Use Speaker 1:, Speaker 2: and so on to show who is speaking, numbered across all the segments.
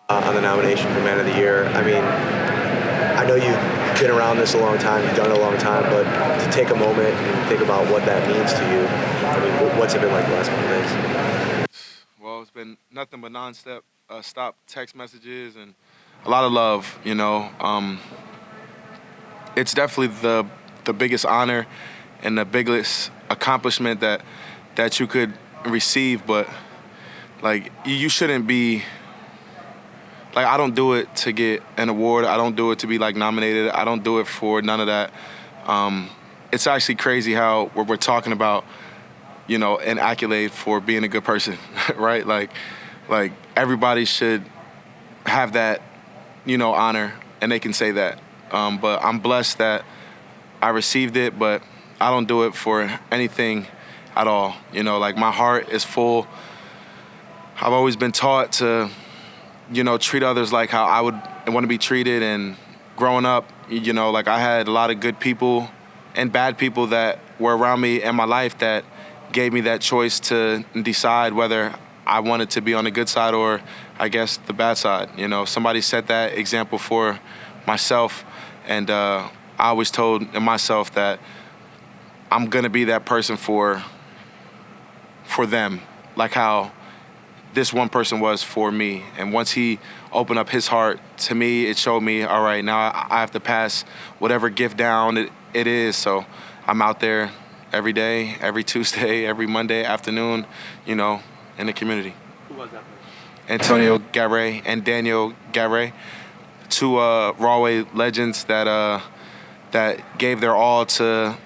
Speaker 1: on the nomination for Man of the Year. I mean, I know you've been around this a long time, you've done it a long time, but to take a moment and think about what that means to you, I mean, what's it been like the last couple of days?
Speaker 2: Well, it's been nothing but stop text messages and a lot of love, you know. It's definitely the biggest honor and the biggest accomplishment that you could receive, but like you shouldn't be like, I don't do it to get an award. I don't do it to be like nominated. I don't do it for none of that. It's actually crazy how we're talking about, you know, an accolade for being a good person, right? Like everybody should have that, you know, honor, and they can say that. But I'm blessed that I received it, but I don't do it for anything at all. You know, like my heart is full. I've always been taught to, you know, treat others like how I would want to be treated. And growing up, you know, like I had a lot of good people and bad people that were around me in my life that gave me that choice to decide whether I wanted to be on the good side or, I guess, the bad side. You know, somebody set that example for myself, and I always told myself that I'm gonna be that person for them, like how this one person was for me. And once he opened up his heart to me, it showed me, all right, now I have to pass whatever gift down it is. So I'm out there every day, every Tuesday, every Monday afternoon, you know, in the community.
Speaker 1: Who was that person?
Speaker 2: Antonio Garay and Daniel Garay, two Rawway legends that gave their all to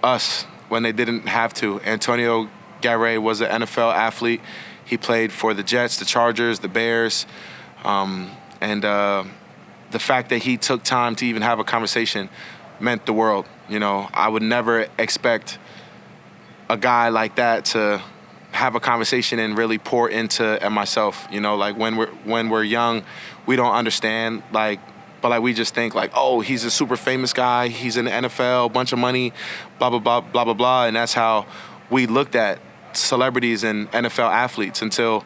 Speaker 2: us when they didn't have to. Antonio Garay was an NFL athlete. He played for the Jets, the Chargers, the Bears, and the fact that he took time to even have a conversation meant the world. You know, I would never expect a guy like that to have a conversation and really pour into myself. You know, like when we're young, we don't understand, like, but like we just think like, oh, he's a super famous guy, he's in the NFL, bunch of money, blah blah blah blah blah blah, and that's how we looked at celebrities and NFL athletes until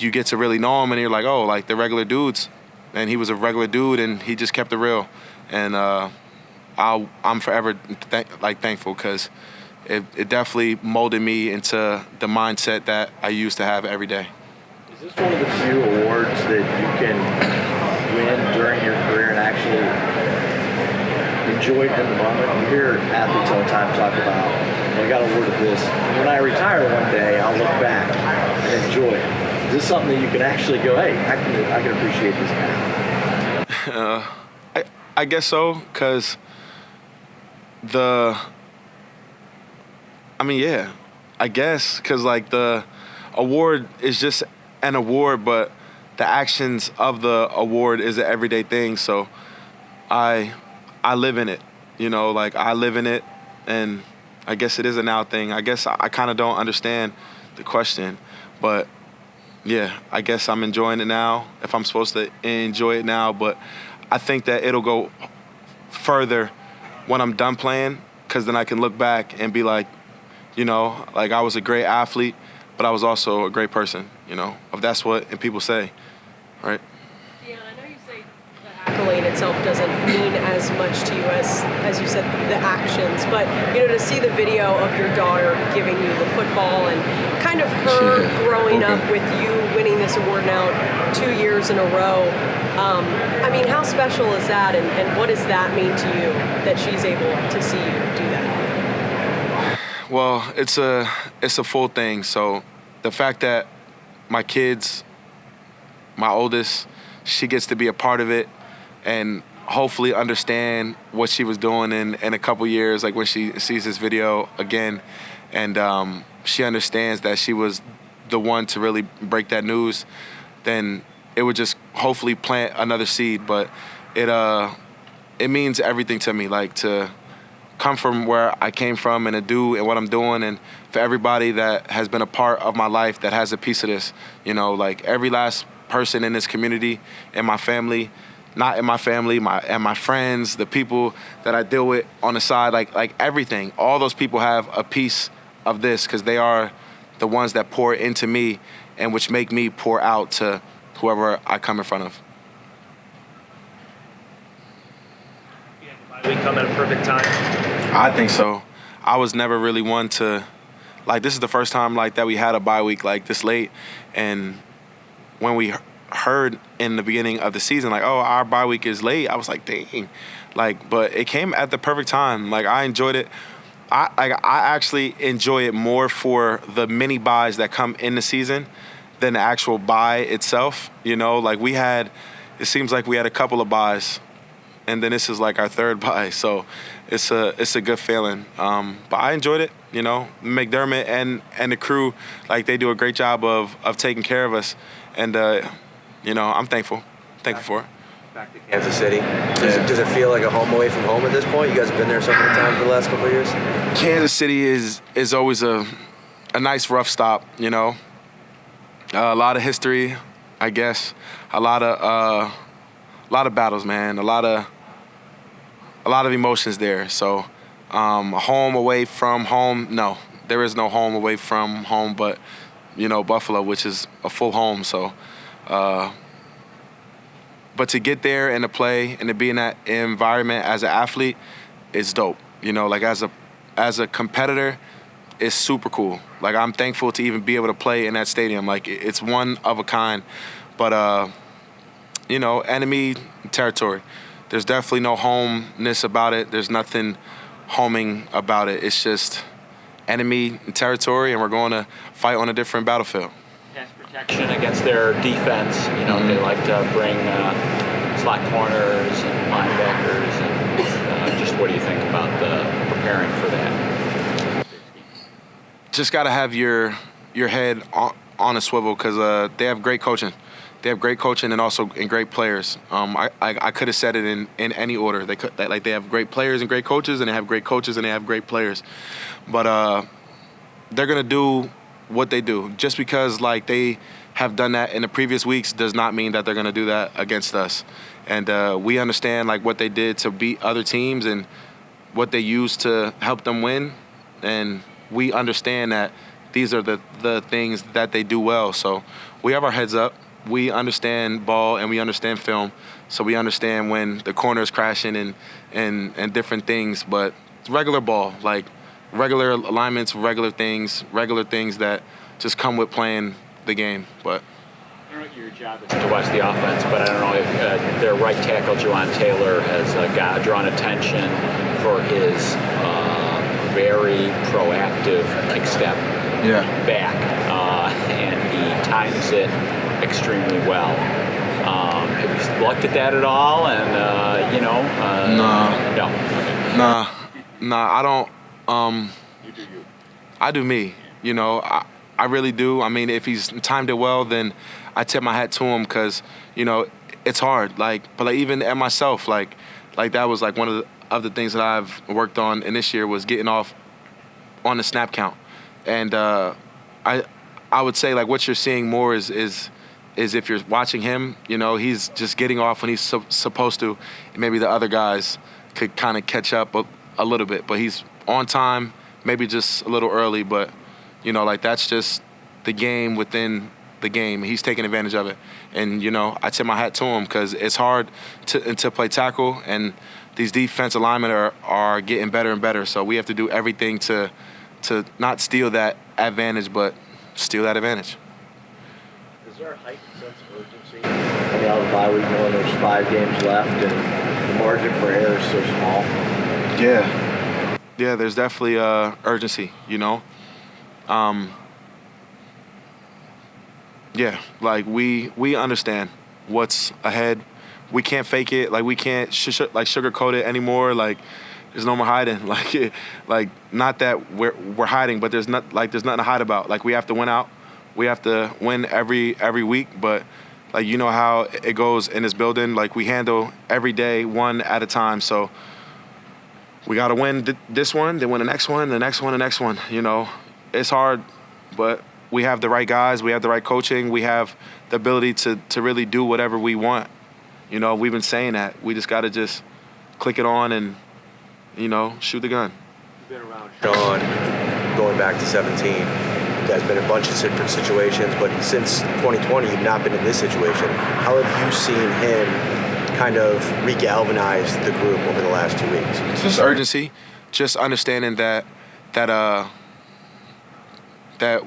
Speaker 2: you get to really know him and you're like, oh, like the regular dudes, and he was a regular dude and he just kept it real. And I'm forever thankful, because it definitely molded me into the mindset that I used to have every day.
Speaker 3: Is this one of the few awards that you can win during your career and actually enjoy it in the moment? You hear athletes all the time talk about, I got awarded this. When I retire one day, I'll look back and enjoy it. Is this something that you can actually go, hey, I can appreciate this now?
Speaker 2: I guess so, because yeah, I guess, because like the award is just an award, but the actions of the award is an everyday thing. So I live in it, you know, like I live in it, and I guess it is a now thing. I guess I kind of don't understand the question, but yeah, I guess I'm enjoying it now, if I'm supposed to enjoy it now. But I think that it'll go further when I'm done playing, because then I can look back and be like, you know, like I was a great athlete, but I was also a great person, you know, if that's what people say, right?
Speaker 4: Dion, I know you say the accolade itself doesn't mean as much to you as you said, the actions, but, you know, to see the video of your daughter giving you the football and kind of her growing up with you winning this award now 2 years in a row, I mean, how special is that, and what does that mean to you that she's able to see you do that?
Speaker 2: Well, it's a full thing. So the fact that my kids, my oldest, she gets to be a part of it and hopefully understand what she was doing in a couple years, like when she sees this video again, and she understands that she was the one to really break that news, then it would just hopefully plant another seed. But it means everything to me, like to come from where I came from and to do and what I'm doing, and for everybody that has been a part of my life that has a piece of this, you know, like every last person in this community, in my family, not in my family, and my friends, the people that I deal with on the side, like everything, all those people have a piece of this, because they are the ones that pour into me and which make me pour out to whoever I come in front of.
Speaker 5: We come at a perfect time.
Speaker 2: I think so. I was never really one to, like, this is the first time like that we had a bye week like this late, and when we heard in the beginning of the season like, oh, our bye week is late, I was like, dang, like, but it came at the perfect time. Like, I enjoyed it. I actually enjoy it more for the mini buys that come in the season than the actual buy itself. You know, like it seems like we had a couple of buys, and then this is like our third buy, so it's a good feeling. But I enjoyed it. You know, McDermott and the crew, like, they do a great job of taking care of us, and you know, I'm thankful for it.
Speaker 1: Back to Kansas City. Does it feel like a home away from home at this point? You guys have been there so many times for the last couple of years.
Speaker 2: Kansas City is always a nice rough stop. You know, a lot of history, I guess. A lot of battles, man. A lot of emotions there. So, home away from home, no, there is no home away from home, but, you know, Buffalo, which is a full home. So, but to get there and to play and to be in that environment as an athlete, it's dope. You know, like, as a competitor, it's super cool. Like, I'm thankful to even be able to play in that stadium. Like, it's one of a kind. But, you know, enemy territory. There's definitely no homeness about it. There's nothing homing about it. It's just enemy territory, and we're going to fight on a different battlefield.
Speaker 6: Pass protection against their defense. You know, they like to bring slot corners and linebackers. And just what do you think about preparing for that?
Speaker 2: Just got to have your head on a swivel, because they have great coaching. They have great coaching and also great players. I could have said it in any order. They have great players and great coaches, and they have great coaches and they have great players. But they're gonna do what they do. Just because like they have done that in the previous weeks does not mean that they're gonna do that against us. And we understand like what they did to beat other teams and what they used to help them win. And we understand that these are the things that they do well. So we have our heads up. We understand ball and we understand film, so we understand when the corner is crashing and different things. But it's regular ball, like regular alignments, regular things that just come with playing the game. But
Speaker 6: I don't know what your job is to watch the offense, but I don't know if their right tackle, Juwan Taylor, has drawn attention for his very proactive step back, and he times it extremely well. Have you looked at that at all? And
Speaker 2: Nah, I don't.
Speaker 6: You do you.
Speaker 2: I do me. You know, I really do. I mean, if he's timed it well, then I tip my hat to him, because you know it's hard. But even at myself, like that was like one of the things that I've worked on in this year was getting off on the snap count. And I would say like what you're seeing more is if you're watching him, you know, he's just getting off when he's supposed to. And maybe the other guys could kind of catch up a little bit. But he's on time, maybe just a little early. But, you know, like that's just the game within the game. He's taking advantage of it. And, you know, I tip my hat to him, because it's hard to play tackle. And these defensive linemen are getting better and better. So we have to do everything to not steal that advantage, but steal that advantage.
Speaker 3: Is there a heightened sense of urgency coming out of the bye week, knowing there's 5 games left and the margin for error is so small?
Speaker 2: Yeah, there's definitely urgency, you know. Yeah, like we understand what's ahead. We can't fake it. Like we can't sugarcoat it anymore. Like there's no more hiding. Like not that we're hiding, but there's nothing to hide about. Like we have to win out. We have to win every week, but like you know how it goes in this building. Like we handle every day one at a time. So we got to win this one, then win the next one, the next one, the next one. You know, it's hard, but we have the right guys. We have the right coaching. We have the ability to really do whatever we want. You know, we've been saying that. We just got to just click it on and, you know, shoot the gun.
Speaker 1: You've been around Sean going back to 17. guys been in a bunch of different situations, but since 2020, you've not been in this situation. How have you seen him kind of re-galvanize the group over the last 2 weeks?
Speaker 2: Just urgency, just understanding that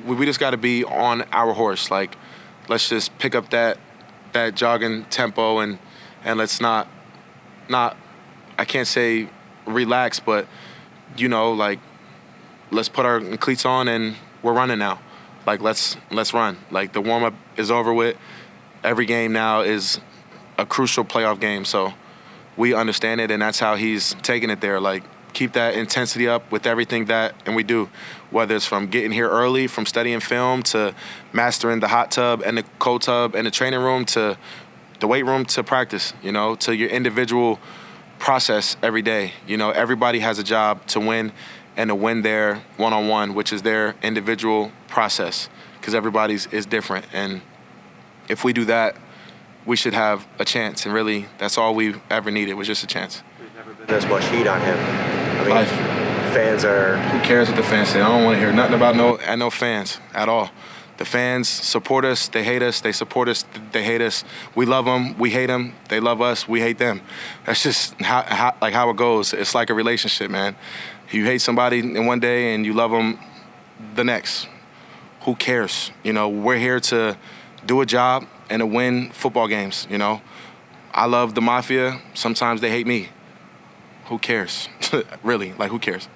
Speaker 2: we just got to be on our horse. Like, let's just pick up that jogging tempo and let's not I can't say relax, but like, let's put our cleats on and we're running now. Like, let's run. Like, the warm up is over with. Every game now is a crucial playoff game, so we understand it, and that's how he's taking it there. Like, keep that intensity up with everything and we do, whether it's from getting here early, from studying film, to mastering the hot tub and the cold tub and the training room, to the weight room, to practice, to your individual process every day. Everybody has a job to win, and to win their one-on-one, which is their individual process, because everybody's is different. And if we do that, we should have a chance, and really, that's all we ever needed, was just a chance.
Speaker 1: There's never been this much heat on him. I mean,
Speaker 2: Life.
Speaker 1: Fans are...
Speaker 2: Who cares what the fans say? I don't want to hear nothing about no fans at all. The fans support us, they hate us, they support us, they hate us. We love them, we hate them, they love us, we hate them. That's just how it goes. It's like a relationship, man. You hate somebody in one day and you love them the next. Who cares? We're here to do a job and to win football games, I love the Mafia. Sometimes they hate me. Who cares? Really, like, who cares?